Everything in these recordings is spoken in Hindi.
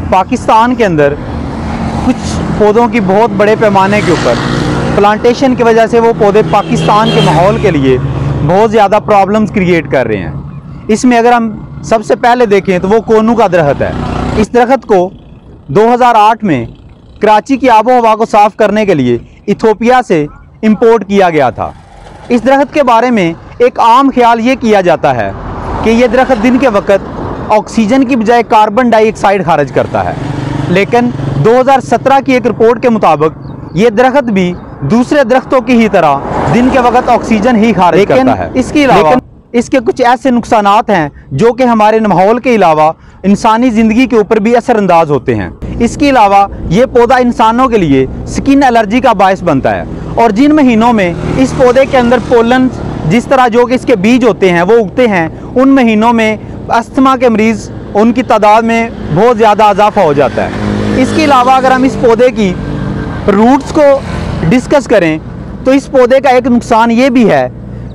पाकिस्तान के अंदर कुछ पौधों की बहुत बड़े पैमाने के ऊपर प्लांटेशन की वजह से वो पौधे पाकिस्तान के माहौल के लिए बहुत ज़्यादा प्रॉब्लम्स क्रिएट कर रहे हैं। इसमें अगर हम सबसे पहले देखें तो वो कोनू का दरख्त है। इस दरख्त को 2008 में कराची की आबो हवा को साफ़ करने के लिए इथोपिया से इंपोर्ट किया गया था। इस दरख्त के बारे में एक आम ख्याल ये किया जाता है कि ये दरख्त दिन के वक्त ऑक्सीजन की बजाय कार्बन डाइऑक्साइड खारिज करता है, लेकिन 2017 की एक रिपोर्ट के मुताबिक ये दरख्त भी दूसरे दरख्तों की ही तरह दिन के वक्त ऑक्सीजन ही खारिज करता है। इसके अलावा इसके कुछ ऐसे नुकसानात हैं जो कि हमारे माहौल के अलावा इंसानी ज़िंदगी के ऊपर भी असरअंदाज होते हैं। इसके अलावा ये पौधा इंसानों के लिए स्किन एलर्जी का बायस बनता है, और जिन महीनों में इस पौधे के अंदर पोलन जिस तरह जो कि इसके बीज होते हैं वो उगते हैं, उन महीनों में अस्थमा के मरीज़ उनकी तादाद में बहुत ज़्यादा इजाफा हो जाता है। इसके अलावा अगर हम इस पौधे की रूट्स को डिस्कस करें तो इस पौधे का एक नुकसान ये भी है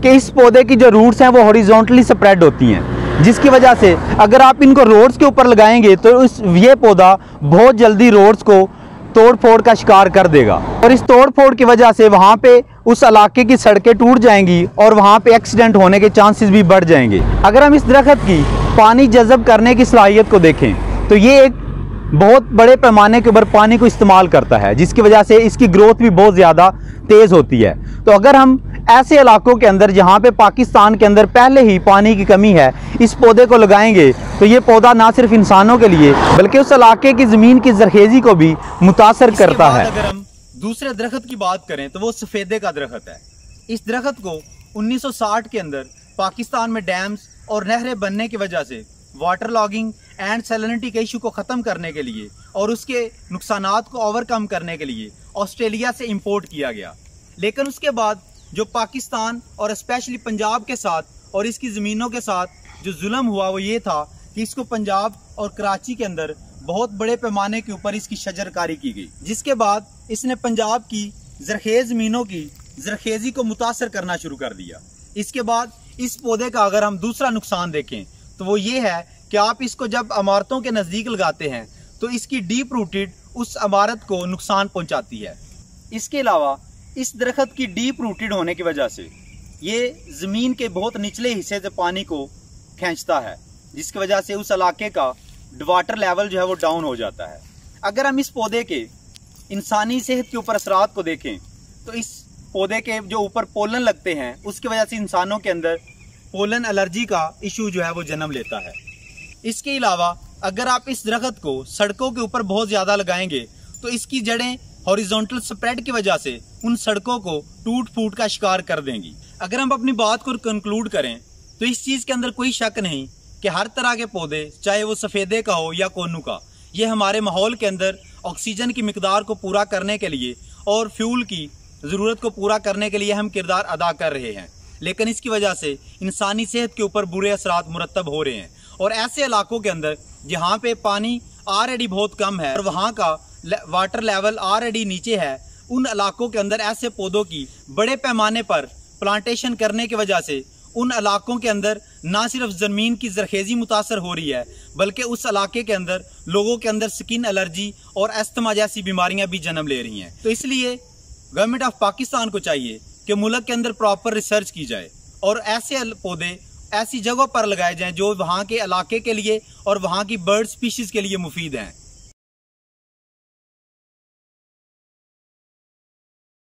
कि इस पौधे की जो रूट्स हैं वो हॉरिजॉन्टली स्प्रेड होती हैं, जिसकी वजह से अगर आप इनको रोड्स के ऊपर लगाएंगे तो ये पौधा बहुत जल्दी रोड्स को तोड़ फोड़ का शिकार कर देगा, और इस तोड़ फोड़ की वजह से वहाँ पे उस इलाके की सड़कें टूट जाएंगी और वहाँ पे एक्सीडेंट होने के चांसेस भी बढ़ जाएंगे। अगर हम इस दरख्त की पानी जज़ब करने की सलाहियत को देखें तो ये एक बहुत बड़े पैमाने के ऊपर पानी को इस्तेमाल करता है, जिसकी वजह से इसकी ग्रोथ भी बहुत ज़्यादा तेज़ होती है। तो अगर हम ऐसे इलाकों के अंदर जहाँ पे पाकिस्तान के अंदर पहले ही पानी की कमी है इस पौधे को लगाएंगे तो ये पौधा ना सिर्फ इंसानों के लिए बल्कि उस इलाके की ज़मीन की जरखेज़ी को भी मुतासर करता है। अगर हम दूसरे दरख्त की बात करें तो वो सफ़ेदे का दरख्त है। इस दरख्त को 1960 के अंदर पाकिस्तान में डैम्स और नहरें बनने की वजह से वाटर लॉगिंग एंड सैलिनिटी के इशू को ख़त्म करने के लिए और उसके नुकसानात को ओवरकम करने के लिए ऑस्ट्रेलिया से इंपोर्ट किया गया। लेकिन उसके बाद जो पाकिस्तान और स्पेशली पंजाब के साथ और इसकी ज़मीनों के साथ जो जुल्म हुआ वो ये था कि इसको पंजाब और कराची के अंदर बहुत बड़े पैमाने के ऊपर इसकी शजरकारी की गई, जिसके बाद इसने पंजाब की जरखेज़ ज़मीनों की जरखेज़ी को मुतासर करना शुरू कर दिया। इसके बाद इस पौधे का अगर हम दूसरा नुकसान देखें तो वो ये है कि आप इसको जब इमारतों के नज़दीक लगाते हैं तो इसकी डीप रूटेड उस इमारत को नुकसान पहुंचाती है। इसके अलावा इस दरख्त की डीप रूटेड होने की वजह से ये ज़मीन के बहुत निचले हिस्से से पानी को खींचता है, जिसकी वजह से उस इलाके का वाटर लेवल जो है वो डाउन हो जाता है। अगर हम इस पौधे के इंसानी सेहत के ऊपर असरात को देखें तो इस पौधे के जो ऊपर पोलन लगते हैं उसकी वजह से इंसानों के अंदर पोलन एलर्जी का इशू जो है वो जन्म लेता है। इसके अलावा अगर आप इस दरख्त को सड़कों के ऊपर बहुत ज़्यादा लगाएंगे तो इसकी जड़ें हॉरिजॉन्टल स्प्रेड की वजह से उन सड़कों को टूट फूट का शिकार कर देंगी। अगर हम अपनी बात को कंक्लूड करें तो इस चीज़ के अंदर कोई शक नहीं कि हर तरह के पौधे, चाहे वो सफ़ेदे का हो या कोनू का, ये हमारे माहौल के अंदर ऑक्सीजन की मिकदार को पूरा करने के लिए और फ्यूल की ज़रूरत को पूरा करने के लिए हम किरदार अदा कर रहे हैं। लेकिन इसकी वजह से इंसानी सेहत के ऊपर बुरे असरात मुरतब हो रहे हैं, और ऐसे इलाकों के अंदर जहाँ पे पानी ऑलरेडी बहुत कम है और वहाँ का वाटर लेवल ऑलरेडी नीचे है, उन इलाकों के अंदर ऐसे पौधों की बड़े पैमाने पर प्लांटेशन करने की वजह से उन इलाकों के अंदर ना सिर्फ ज़मीन की जरखेज़ी मुतासर हो रही है बल्कि उस इलाके के अंदर लोगों के अंदर स्किन एलर्जी और अस्थमा जैसी बीमारियां भी जन्म ले रही हैं। तो इसलिए गवर्नमेंट ऑफ पाकिस्तान को चाहिए कि मुल्क के अंदर प्रॉपर रिसर्च की जाए और ऐसे पौधे ऐसी जगहों पर लगाए जाएं जो वहाँ के इलाके के लिए और वहाँ की बर्ड स्पीशीज़ के लिए मुफीद हैं।